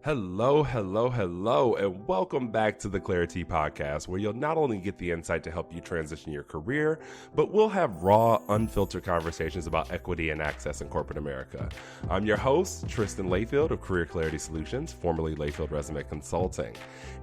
Hello, hello, hello, and welcome back to the Clarity Podcast, where you'll not only get the insight to help you transition your career, but we'll have raw, unfiltered conversations about equity and access in corporate America. I'm your host, Tristan Layfield of Career Clarity Solutions, formerly Layfield Resume Consulting.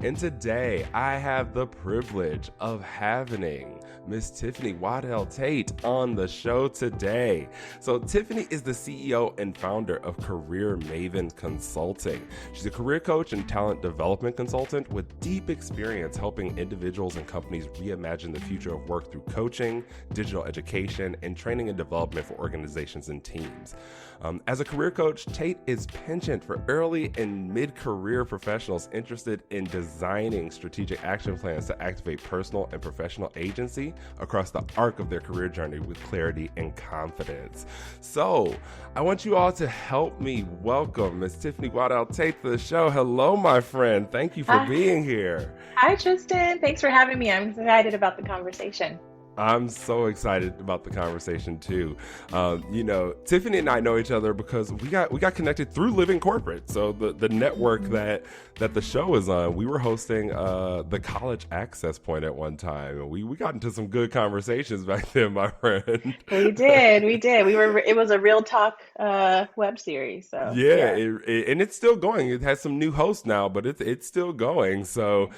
And today, I have the privilege of having Miss Tiffany Waddell Tate on the show today. So Tiffany is the CEO and founder of Career Maven Consulting. She's a career coach and talent development consultant with deep experience helping individuals and companies reimagine the future of work through coaching, digital education, and training and development for organizations and teams. As a career coach, Tate is penchant for early and mid-career professionals interested in designing strategic action plans to activate personal and professional agency across the arc of their career journey with clarity and confidence. So, I want you all to help me welcome Miss Tiffany Waddell Tate to the show. Hello, my friend. Thank you for being here. Hi, Tristan. Thanks for having me. I'm excited about the conversation. I'm so excited about the conversation too. Tiffany and I know each other because we got connected through Living Corporate. So the network that the show is on, we were hosting the College Access Point at one time, and we got into some good conversations back then, my friend. We did. It was a real talk web series. So yeah. And it's still going. It has some new hosts now, but it's still going. So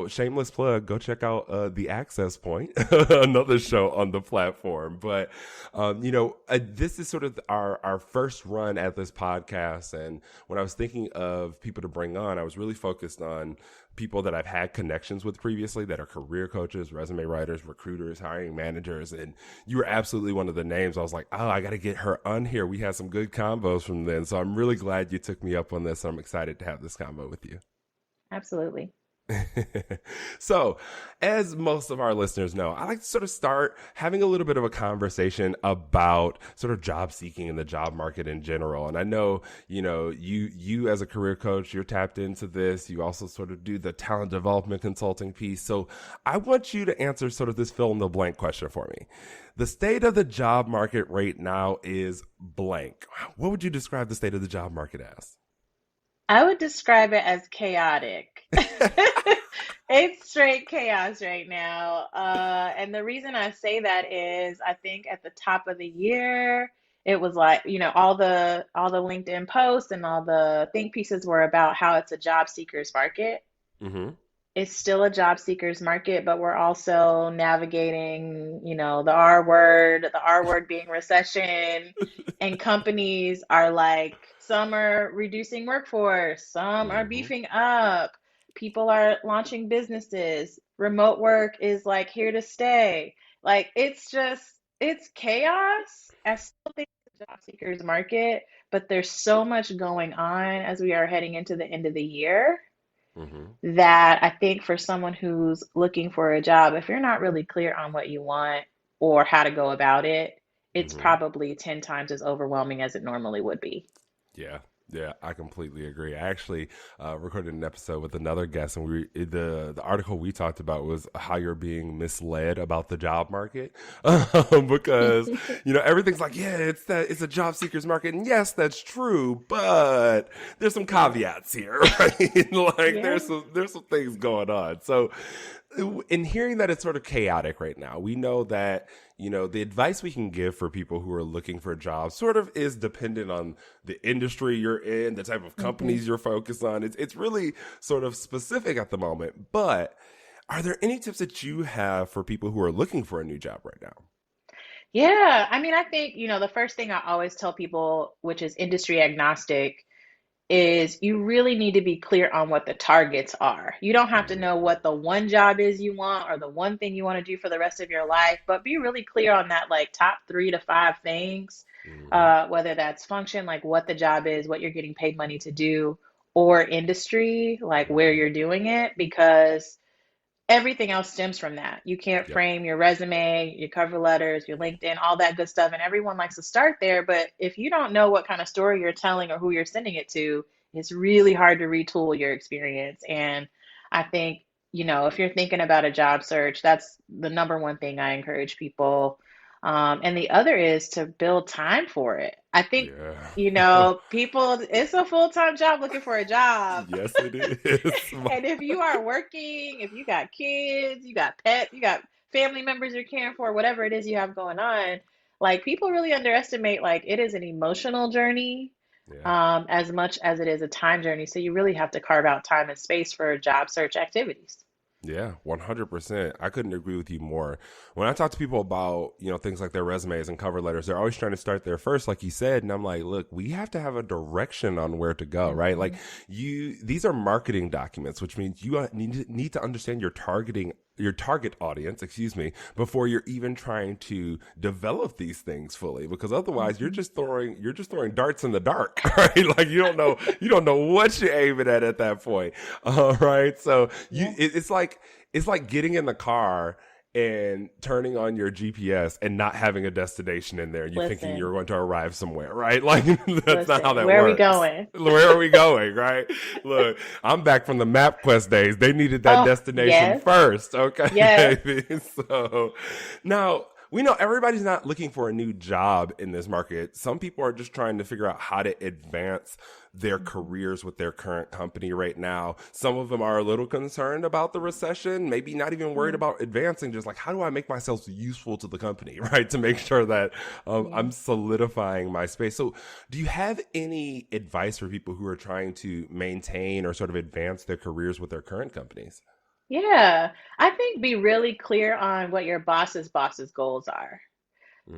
shameless plug. Go check out the Access Point. Another show on the platform. But, this is sort of our first run at this podcast. And when I was thinking of people to bring on, I was really focused on people that I've had connections with previously that are career coaches, resume writers, recruiters, hiring managers. And you were absolutely one of the names. I was like, I got to get her on here. We had some good combos from then. So I'm really glad you took me up on this. I'm excited to have this combo with you. Absolutely. So, as most of our listeners know, I like to sort of start having a little bit of a conversation about sort of job seeking and the job market in general. And I know, you as a career coach, you're tapped into this. You also sort of do the talent development consulting piece. So I want you to answer sort of this fill in the blank question for me. The state of the job market right now is blank. What would you describe the state of the job market as? I would describe it as chaotic. It's straight chaos right now. And the reason I say that is I think at the top of the year, it was like, all the LinkedIn posts and all the think pieces were about how it's a job seekers market. Mm-hmm. It's still a job seekers market, but we're also navigating, the R word being recession, and companies are like, some are reducing workforce, some are beefing up, people are launching businesses, remote work is like here to stay. Like it's chaos. I still think it's a job seekers market, but there's so much going on as we are heading into the end of the year. That I think for someone who's looking for a job, if you're not really clear on what you want or how to go about it, it's probably 10 times as overwhelming as it normally would be. Yeah, I completely agree. I actually recorded an episode with another guest, and the article we talked about was how you're being misled about the job market because everything's like, yeah, it's a job seekers market, and yes, that's true, but there's some caveats here, right? There's some things going on. So, in hearing that it's sort of chaotic right now, we know that the advice we can give for people who are looking for jobs sort of is dependent on the industry you're in, the type of companies you're focused on. It's really sort of specific at the moment. But are there any tips that you have for people who are looking for a new job right now? Yeah, I mean, I think, the first thing I always tell people, which is industry agnostic, is you really need to be clear on what the targets are. You don't have to know what the one job is you want or the one thing you want to do for the rest of your life, but be really clear on that, like top 3 to 5 things, whether that's function, like what the job is, what you're getting paid money to do, or industry, like where you're doing it, because everything else stems from that. You can't frame your resume, your cover letters, your LinkedIn, all that good stuff. And everyone likes to start there. But if you don't know what kind of story you're telling or who you're sending it to, it's really hard to retool your experience. And I think, if you're thinking about a job search, that's the number one thing I encourage people. And the other is to build time for it. I think, Yeah. people, it's a full-time job looking for a job. Yes, it is. And if you are working, if you got kids, you got pets, you got family members you're caring for, whatever it is you have going on, like people really underestimate, like it is an emotional journey, Yeah. as much as it is a time journey. So you really have to carve out time and space for job search activities. Yeah, 100%. I couldn't agree with you more. When I talk to people about, things like their resumes and cover letters, they're always trying to start there first, like you said. And I'm like, look, we have to have a direction on where to go, right? Like Mhm. these are marketing documents, which means you need to understand your target audience, excuse me, before you're even trying to develop these things fully, because otherwise Mhm. you're just throwing darts in the dark, right? Like you don't know what you're aiming at that point. All right. So Yeah. it's like getting in the car and turning on your GPS and not having a destination in there and you thinking you're Listen, going to arrive somewhere, right? Like that's not how listen, that where are we works. going? Where are we going, right? Look, I'm back from the MapQuest days. They needed that Oh, destination yes, first, okay, yes. baby? So now we know everybody's not looking for a new job in this market. Some people are just trying to figure out how to advance their Mhm. careers with their current company right now. Some of them are a little concerned about the recession, maybe not even worried Yeah, about advancing, just like, how do I make myself useful to the company, right? To make sure that yeah. I'm solidifying my space. So, do you have any advice for people who are trying to maintain or sort of advance their careers with their current companies? Yeah. I think be really clear on what your boss's goals are.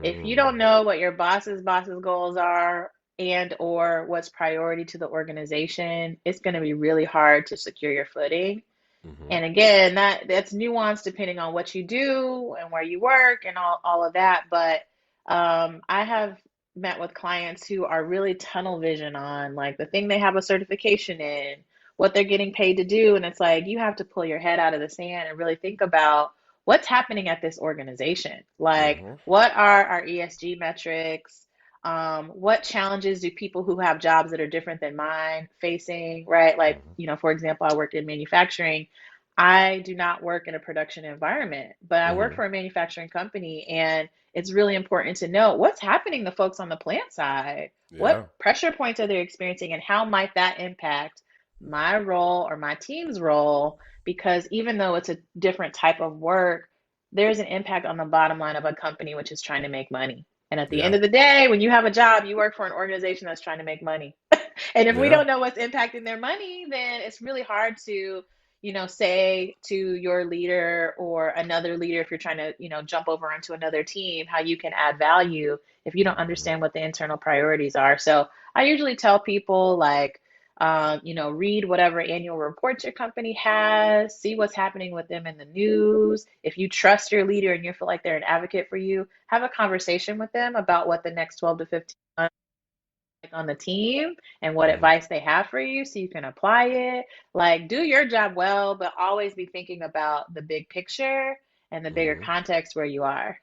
If you don't Mm, know what your boss's goals are and or what's priority to the organization, it's going to be really hard to secure your footing. hmm And again, that's nuanced depending on what you do and where you work and all of that. But I have met with clients who are really tunnel vision on like the thing they have a certification in, what they're getting paid to do. And it's like you have to pull your head out of the sand and really think about what's happening at this organization. Like, hmm what are our ESG metrics? What challenges do people who have jobs that are different than mine facing, right? Like, hmm for example, I worked in manufacturing. I do not work in a production environment, but I work hmm for a manufacturing company, and it's really important to know what's happening to folks on the plant side. What Yeah. pressure points are they experiencing, and how might that impact my role or my team's role? Because even though it's a different type of work, there's an impact on the bottom line of a company which is trying to make money. And at the end Yeah. of the day, when you have a job, you work for an organization that's trying to make money. And if we Yeah. don't know what's impacting their money, then it's really hard to say to your leader or another leader, if you're trying to, jump over onto another team, how you can add value if you don't hmm understand what the internal priorities are. So I usually tell people, like, read whatever annual reports your company has, see what's happening with them in the news. If you trust your leader and you feel like they're an advocate for you, have a conversation with them about what the next 12 to 15 months on the team and what hmm advice they have for you so you can apply it. Like, do your job well, but always be thinking about the big picture and the bigger hmm context where you are.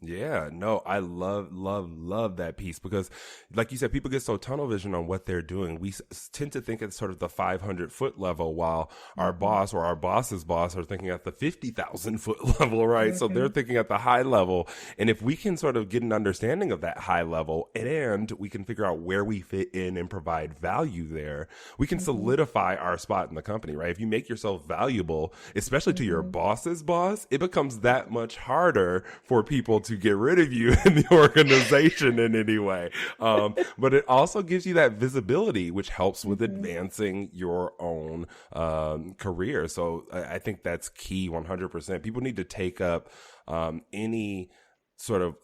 Yeah, no, I love, love, love that piece because, like you said, people get so tunnel vision on what they're doing. We tend to think at sort of the 500-foot level, while our Hmm. boss or our boss's boss are thinking at the 50,000-foot level, right? So they're Hmm. thinking at the high level. And if we can sort of get an understanding of that high level and we can figure out where we fit in and provide value there, we can Hmm. solidify our spot in the company, right? If you make yourself valuable, especially to your Hmm. boss's boss, it becomes that much harder for people to get rid of you in the organization in any way. But it also gives you that visibility, which helps with Hmm. advancing your own career. So I think that's key 100%. People need to take up any sort of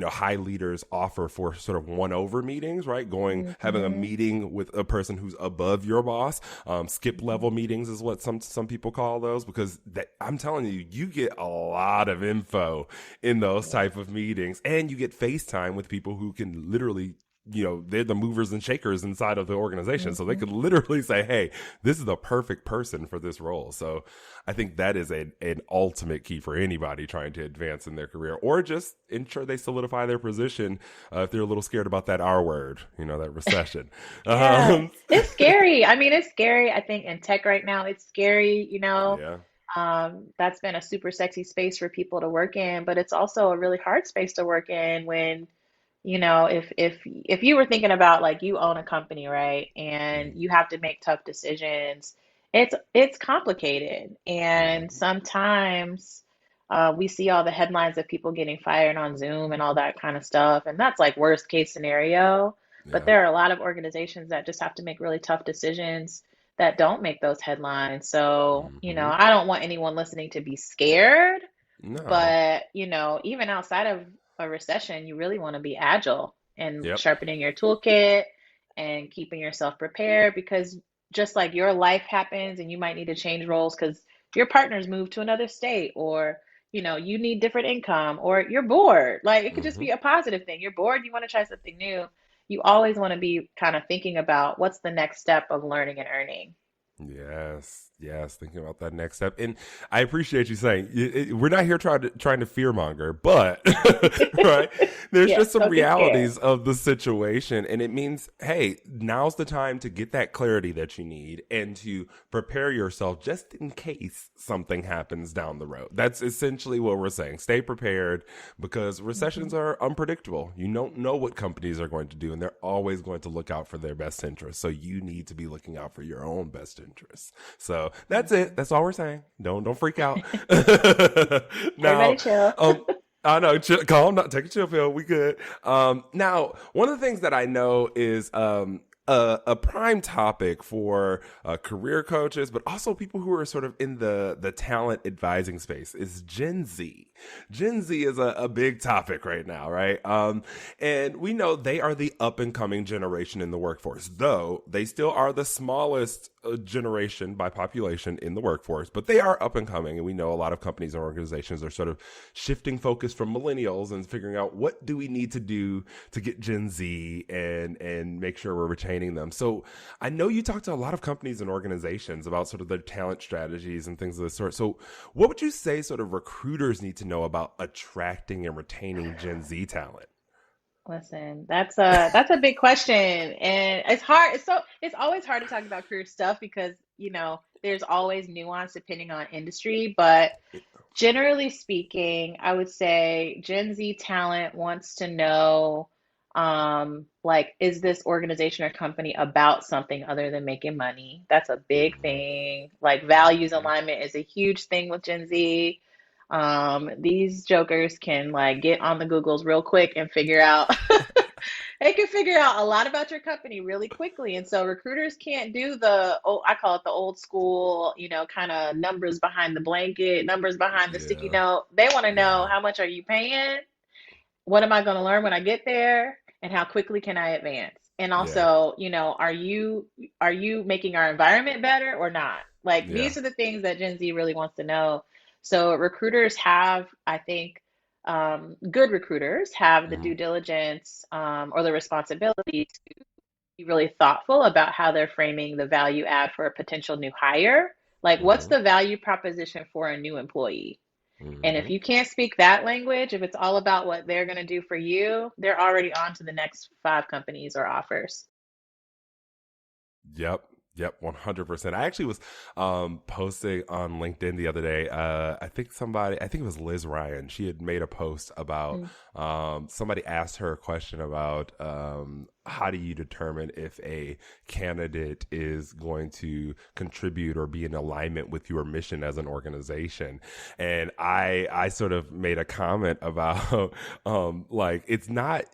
high leaders offer for sort of one over meetings, right? Going having a Hmm. meeting with a person who's above your boss. Skip Hmm. level meetings is what some people call those, because that, I'm telling you, you get a lot of info in those Yeah. type of meetings, and you get FaceTime with people who can literally, they're the movers and shakers inside of the organization. So they Hmm. could literally say, hey, this is the perfect person for this role. So I think that is an ultimate key for anybody trying to advance in their career or just ensure they solidify their position if they're a little scared about that R word, that recession. Yeah. Um, It's scary. I mean, it's scary. I think in tech right now, it's scary, yeah. That's been a super sexy space for people to work in, but it's also a really hard space to work in when if you were thinking about like you own a company, right? And you have to make tough decisions, it's complicated. And Mm-hmm. sometimes we see all the headlines of people getting fired on Zoom and all that kind of stuff, and that's like worst case scenario. But Yeah. there are a lot of organizations that just have to make really tough decisions that don't make those headlines. So, Mm-hmm. I don't want anyone listening to be scared, No. but, even outside of a recession, you really want to be agile and Yep. sharpening your toolkit and keeping yourself prepared, because just like your life happens and you might need to change roles because your partner's moved to another state, or, you need different income, or you're bored. Like it could just Mm-hmm. be a positive thing. You're bored, you want to try something new. You always want to be kind of thinking about what's the next step of learning and earning. Yes, yes. Thinking about that next step, and I appreciate you saying we're not here trying to fearmonger, but right, there's Yes, just some don't get scared. realities of the situation, and it means, hey, now's the time to get that clarity that you need and to prepare yourself just in case something happens down the road. That's essentially what we're saying. Stay prepared because recessions Mhm. are unpredictable. You don't know what companies are going to do, and they're always going to look out for their best interests. So you need to be looking out for your own best interests. So that's it. Mhm. That's all we're saying. Don't freak out. Everybody Now, chill. um, I know, calm, not take a chill pill. We good. Now, one of the things that I know is a prime topic for career coaches, but also people who are sort of in the talent advising space is Gen Z. Gen Z is a big topic right now, right? And we know they are the up and coming generation in the workforce, though they still are the smallest generation by population in the workforce, but they are up and coming. And we know a lot of companies and organizations are sort of shifting focus from millennials and figuring out what do we need to do to get Gen Z and make sure we're retaining them. So I know you talk to a lot of companies and organizations about sort of their talent strategies and things of this sort. So what would you say sort of recruiters need to know about attracting and retaining Gen Z talent? Listen, that's a big question, and it's hard. It's always hard to talk about career stuff because, there's always nuance depending on industry, but generally speaking, I would say Gen Z talent wants to know, like, is this organization or company about something other than making money? That's a big Mm-hmm. thing. Like, values Mm-hmm. alignment is a huge thing with Gen Z. These jokers can like get on the Googles real quick and figure out they can figure out a lot about your company really quickly. And so recruiters can't do I call it the old school, kind of numbers behind the blanket, numbers behind the sticky Yeah. note. They want to know, Yeah. how much are you paying? What am I going to learn when I get there? And how quickly can I advance? And Yeah. also, are you making our environment better or not? Like Yeah. these are the things that Gen Z really wants to know. So recruiters have, I think, good recruiters have the Mm-hmm. due diligence, or the responsibility to be really thoughtful about how they're framing the value add for a potential new hire. Like, what's Mm-hmm. the value proposition for a new employee? And if Mm-hmm. you can't speak that language, if it's all about what they're going to do for you, they're already on to the next five companies or offers. Yep. Yep, 100%. I actually was posting on LinkedIn the other day. I think it was Liz Ryan. She had made a post about Mm. somebody asked her a question about how do you determine if a candidate is going to contribute or be in alignment with your mission as an organization. And I sort of made a comment about like it's not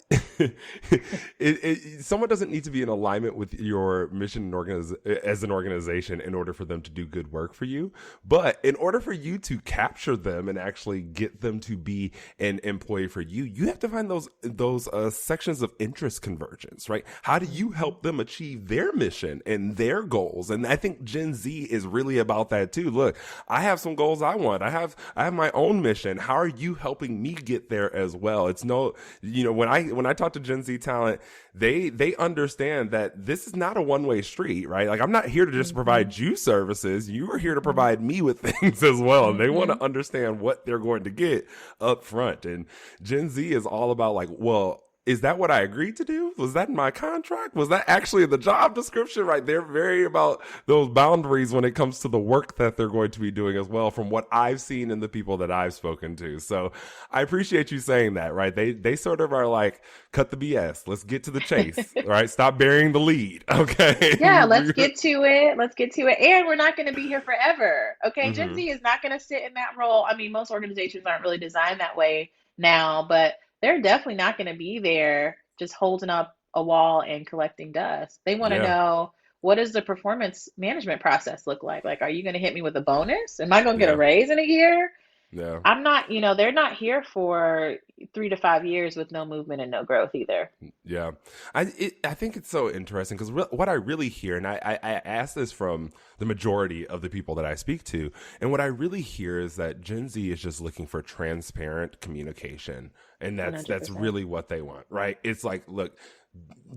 someone doesn't need to be in alignment with your mission and as an organization in order for them to do good work for you. But in order for you to capture them and actually get them to be an employee for you, you have to find those sections of interest convergence, right? How do you Mhm. help them achieve their mission and their goals? And I think Gen Z is really about that too. Look, I have some goals I want. I have my own mission. How are you helping me get there as well? It's no, when I talk to Gen Z talent, they understand that this is not a one-way street, right? Like I'm not here to just Mhm. provide you services. You are here to Mhm. provide me with things as well. And they want Mhm. to understand what they're going to get up front. And Gen Z is all about like, well, is that what I agreed to do? Was that in my contract? Was that actually in the job description? Right. They're very about those boundaries when it comes to the work that they're going to be doing as well, from what I've seen and the people that I've spoken to. So I appreciate you saying that, right? They sort of are like, cut the BS. Let's get to the chase, right? Stop burying the lead. Okay. Yeah, let's get to it. Let's get to it. And we're not going to be here forever. Okay. Gen hmm Z is not going to sit in that role. I mean, most organizations aren't really designed that way now, but they're definitely not going to be there just holding up a wall and collecting dust. They want to Yeah. know, what does the performance management process look like? Like, are you going to hit me with a bonus? Am I going to get a Yeah. raise in a year? Yeah. I'm not, they're not here for 3 to 5 years with no movement and no growth either. Yeah, I think it's so interesting because what I really hear, and I ask this from the majority of the people that I speak to, and what I really hear is that Gen Z is just looking for transparent communication, and that's 100%. really what they want, right? It's like, look,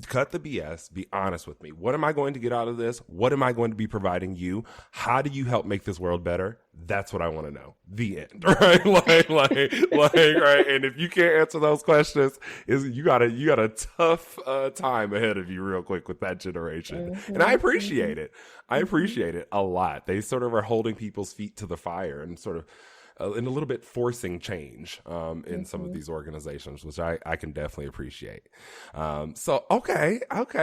cut the BS, be honest with me. What am I going to get out of this? What am I going to be providing you? How do you help make this world better? That's what I want to know. The end, right? Right. And if you can't answer those questions, you got a tough time ahead of you real quick with that generation. And I Hmm. Hmm. appreciate it. I Hmm. appreciate it a lot. They sort of are holding people's feet to the fire and sort of and a little bit forcing change in some of Hmm. these organizations, which I can definitely appreciate. So okay,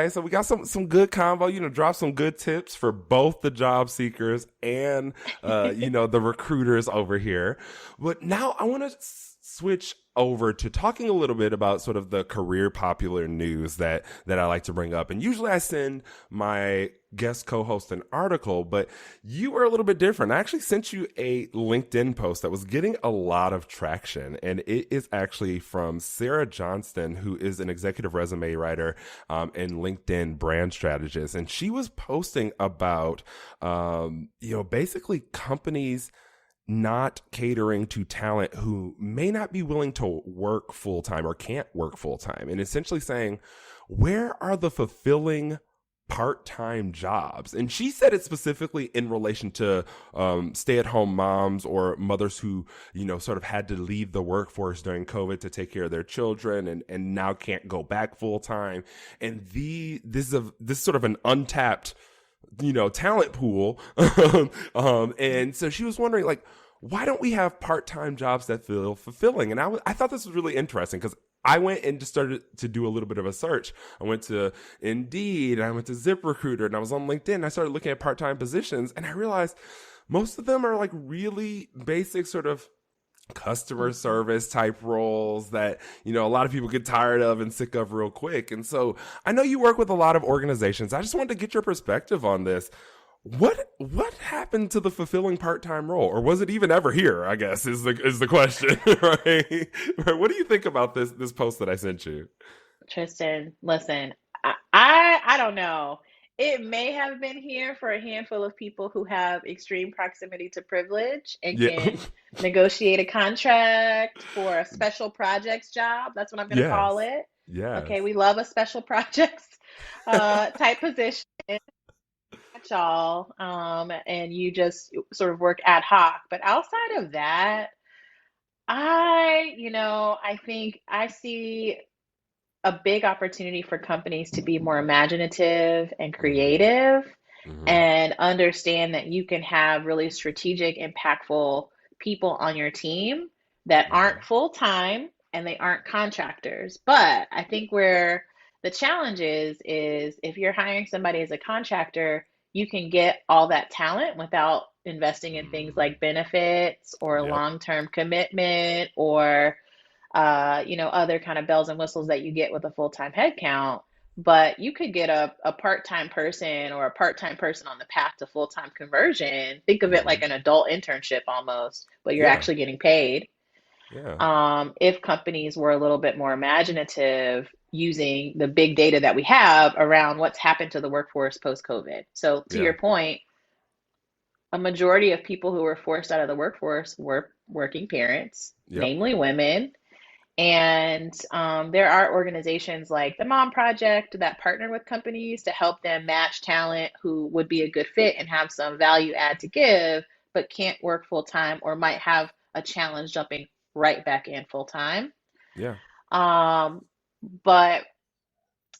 so we got some good combo. Drop some good tips for both the job seekers and the recruiters over here. But now I want to switch over to talking a little bit about sort of the career popular news that I like to bring up. And usually I send my guest co-host an article, but you were a little bit different. I actually sent you a LinkedIn post that was getting a lot of traction, and it is actually from Sarah Johnston, who is an executive resume writer and LinkedIn brand strategist. And she was posting about, basically companies not catering to talent who may not be willing to work full time or can't work full time, and essentially saying, where are the fulfilling part-time jobs? And she said it specifically in relation to stay-at-home moms or mothers who sort of had to leave the workforce during COVID to take care of their children and now can't go back full time. And this is sort of an untapped talent pool. And so she was wondering, like, why don't we have part-time jobs that feel fulfilling? And I thought this was really interesting because I went and just started to do a little bit of a search. I went to Indeed, and I went to ZipRecruiter, and I was on LinkedIn, and I started looking at part-time positions, and I realized most of them are like really basic sort of customer Hmm. service type roles that a lot of people get tired of and sick of real quick. And so I know you work with a lot of organizations. I just wanted to get your perspective on this. What happened to the fulfilling part-time role, or was it even ever here, I guess is the question. Right? What do you think about this post that I sent you? Tristan, listen, I don't know. It may have been here for a handful of people who have extreme proximity to privilege and Yeah. can negotiate a contract for a special projects job. That's what I'm going to call Yes. it. Yes. Okay, we love a special projects type position, y'all, and you just sort of work ad hoc. But outside of that, I think I see a big opportunity for companies to be more imaginative and hmm creative hmm and understand that you can have really strategic, impactful people on your team that hmm aren't full time and they aren't contractors. But I think where the challenge is if you're hiring somebody as a contractor, you can get all that talent without investing in things hmm like benefits or Yep. long-term commitment or other kind of bells and whistles that you get with a full-time headcount. But you could get a part-time person or a part-time person on the path to full-time conversion. Think of it hmm like an adult internship almost, but you're Yeah. actually getting paid. Yeah. If companies were a little bit more imaginative using the big data that we have around what's happened to the workforce post-COVID. So to Yeah. your point, a majority of people who were forced out of the workforce were working parents, Yep. namely women. And there are organizations like the Mom Project that partner with companies to help them match talent who would be a good fit and have some value add to give, but can't work full time or might have a challenge jumping right back in full time. Yeah. Um, But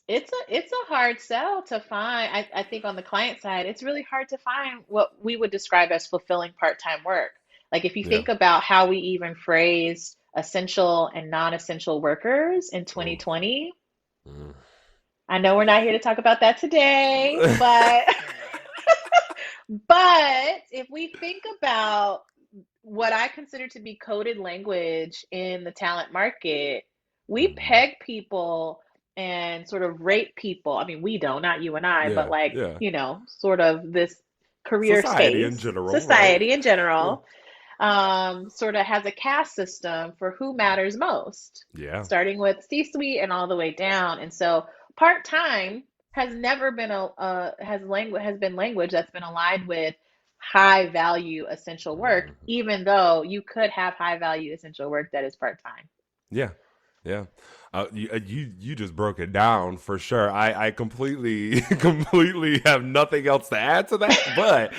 it's a hard sell to find. I think on the client side, it's really hard to find what we would describe as fulfilling part-time work. Like if you Yeah. think about how we even phrase essential and non-essential workers in Oh. 2020, Mm. I know we're not here to talk about that today, but but if we think about what I consider to be coded language in the talent market, we Mhm. peg people and sort of rate people. I mean, we don't, not you and I, but Yeah. like, Yeah. sort of this career Society in space, general, right? society in Yeah. general, sort of has a caste system for who matters most, Yeah. starting with C-suite and all the way down. And so part-time has never been has been language that's been aligned with high value essential work, Mhm. even though you could have high value essential work that is part-time. Yeah, yeah. You just broke it down for sure. I completely completely have nothing else to add to that.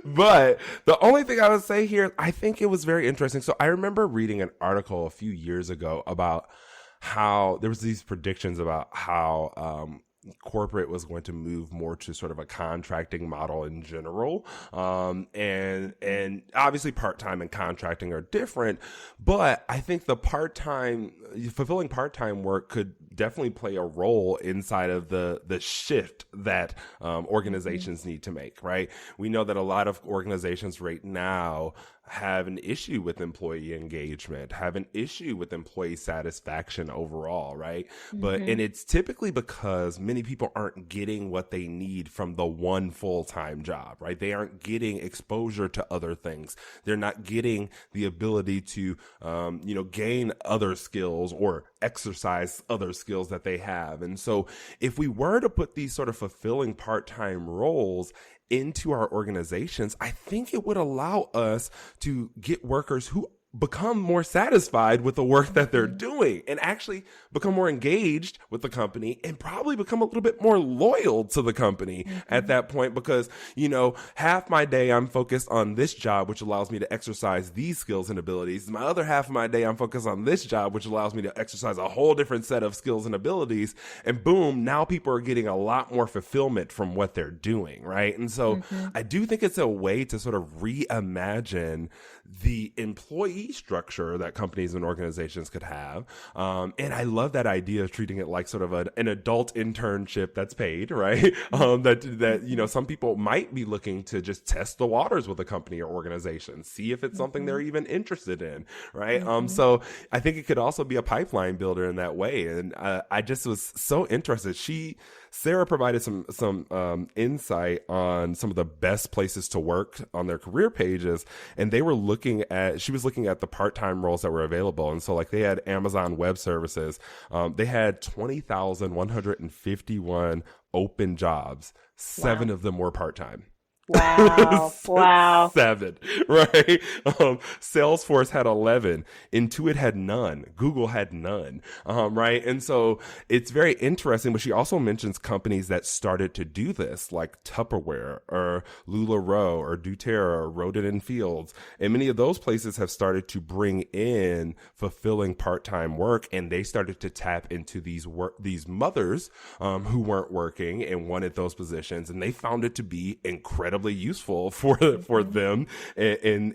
But the only thing I would say here, I think it was very interesting. So I remember reading an article a few years ago about how there was these predictions about how corporate was going to move more to sort of a contracting model in general, and obviously part-time and contracting are different, but I think the part-time fulfilling part-time work could definitely play a role inside of the shift that Mhm. organizations need to make, right? We know that a lot of organizations right now have an issue with employee engagement, have an issue with employee satisfaction overall, right? And Mhm. it's typically because many people aren't getting what they need from the one full-time job, right? They aren't getting exposure to other things. They're not getting the ability to, gain other skills or exercise other skills that they have. And so if we were to put these sort of fulfilling part-time roles into our organizations, I think it would allow us to get workers who become more satisfied with the work that they're Mhm. doing and actually become more engaged with the company and probably become a little bit more loyal to the company at Mhm. that point because, half my day I'm focused on this job, which allows me to exercise these skills and abilities. My other half of my day I'm focused on this job, which allows me to exercise a whole different set of skills and abilities. And boom, now people are getting a lot more fulfillment from what they're doing, right? And so Mhm. I do think it's a way to sort of reimagine the employee structure that companies and organizations could have. And I love that idea of treating it like sort of an adult internship that's paid, right? Mhm. Some people might be looking to just test the waters with a company or organization, see if it's something they're Mhm. even interested in, right? Mhm. So I think it could also be a pipeline builder in that way. And I just was so interested. Sarah provided some insight on some of the best places to work on their career pages, and she was looking at the part time roles that were available, and so like they had Amazon Web Services, they had 20,151 open jobs. Seven Wow. of them were part time. Wow. Wow. Seven, right? Salesforce had 11. Intuit had none. Google had none, right? And so it's very interesting. But she also mentions companies that started to do this, like Tupperware or LuLaRoe or doTERRA or Roden and Fields. And many of those places have started to bring in fulfilling part-time work, and they started to tap into these mothers who weren't working and wanted those positions, and they found it to be incredibly useful for Mhm. them in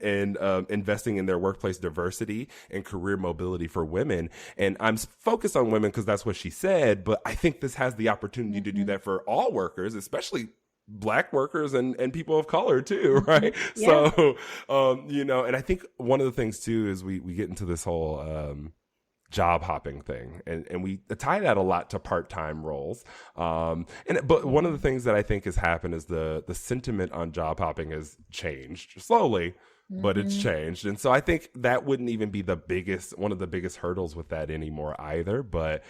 investing in their workplace diversity and career mobility for women. And I'm focused on women because that's what she said, but I think this has the opportunity to do Mhm. that for all workers, especially black workers and people of color too, right? Mhm. Yeah. So and I think one of the things too is we get into this whole job hopping thing, and we tie that a lot to part-time roles, but one of the Mhm. things that I think has happened is the sentiment on job hopping has changed slowly, but it's Mhm. changed. And so I think that wouldn't even be one of the biggest hurdles with that anymore either. But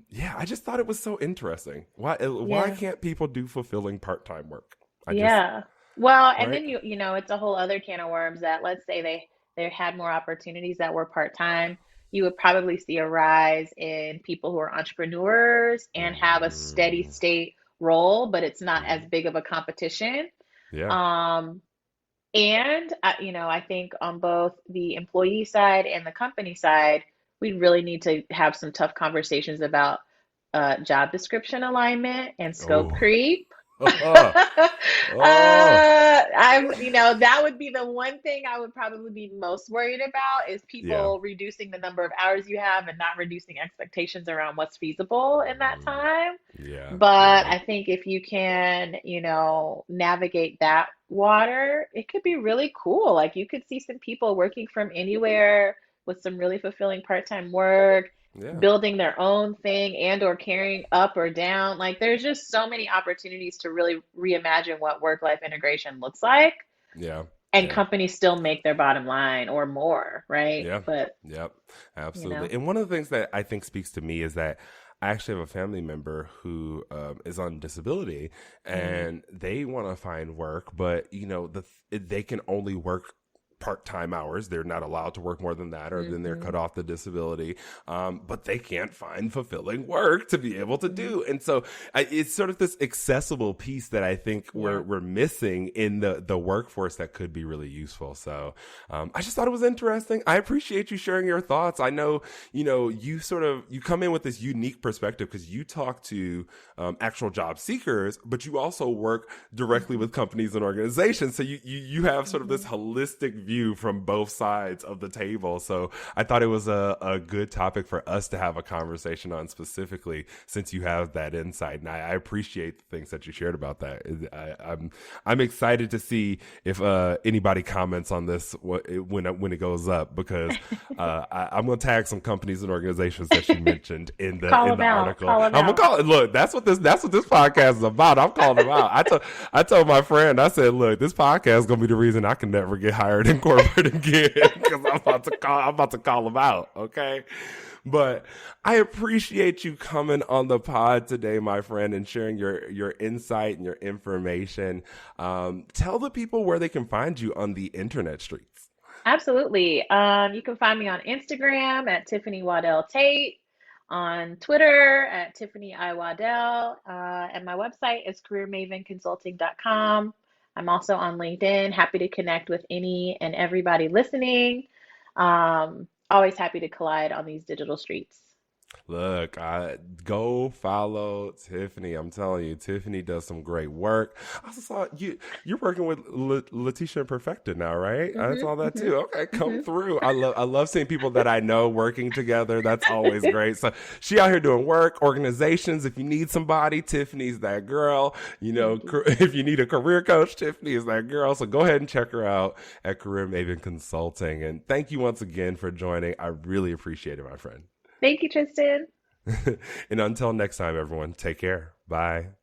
yeah, I just thought it was so interesting. Why Yeah. can't people do fulfilling part-time work? I just Yeah. Well, and Right. then it's a whole other can of worms that let's say they had more opportunities that were part-time, you would probably see a rise in people who are entrepreneurs and have a steady Mm, state role, but it's not as mhm. big of a competition. Yeah. Um, and I think on both the employee side and the company side, we really need to have some tough conversations about job description alignment and scope Oh, creep. oh, That would be the one thing I would probably be most worried about is yeah. people reducing the number of hours you have and not reducing expectations around what's feasible in that Mm, time. yeah, But yeah, I think if you can, navigate that water, it could be really cool. Like you could see some people working from anywhere with some really fulfilling part-time work, yeah, building their own thing and or carrying up or down. Like there's just so many opportunities to really reimagine what work-life integration looks like. yeah, And yeah. companies still make their bottom line or more, right? Yeah. But, Yep. you Absolutely. know, And one of the things that I think speaks to me is that I actually have a family member who is on disability, mm, and they want to find work, but they can only work part-time hours. They're not allowed to work more than that, or then they're cut mhm, off the disability. But they can't find fulfilling work to be able to mhm, do. And so it's sort of this accessible piece that I think yeah. we're missing in the workforce that could be really useful. So I just thought it was interesting. I appreciate you sharing your thoughts. I know, you come in with this unique perspective because you talk to actual job seekers, but you also work directly Mhm, with companies and organizations. So you have sort of this mhm. holistic view from both sides of the table. So I thought it was a good topic for us to have a conversation on specifically since you have that insight. And I appreciate the things that you shared about that. I'm excited to see if anybody comments on this when it goes up, because I'm going to tag some companies and organizations that you mentioned in the Call in them the out. article. Call them I'm gonna out. call it. Look, that's what this podcast is about. I'm calling them out. I told my friend, I said, look, this podcast is gonna be the reason I can never get hired in corporate again, because I'm about to call them out. Okay. But I appreciate you coming on the pod today, my friend, and sharing your insight and your information. Tell the people where they can find you on the internet streets. Absolutely. You can find me on Instagram at Tiffany Waddell Tate, on Twitter at Tiffany I Waddell, and my website is careermavenconsulting.com. I'm also on LinkedIn. Happy to connect with any and everybody listening. Always happy to collide on these digital streets. Look, I go follow Tiffany. I'm telling you, Tiffany does some great work. I also saw you're working with Letitia and Perfecta now, right? I Hmm saw that hmm too. Okay, come hmm through. I love seeing people that I know working together. That's always great. So she out here doing work, organizations. If you need somebody, Tiffany's that girl. Thank you. If you need a career coach, Tiffany is that girl. So go ahead and check her out at Career Maven Consulting. And thank you once again for joining. I really appreciate it, my friend. Thank you, Tristan. And until next time, everyone, take care. Bye.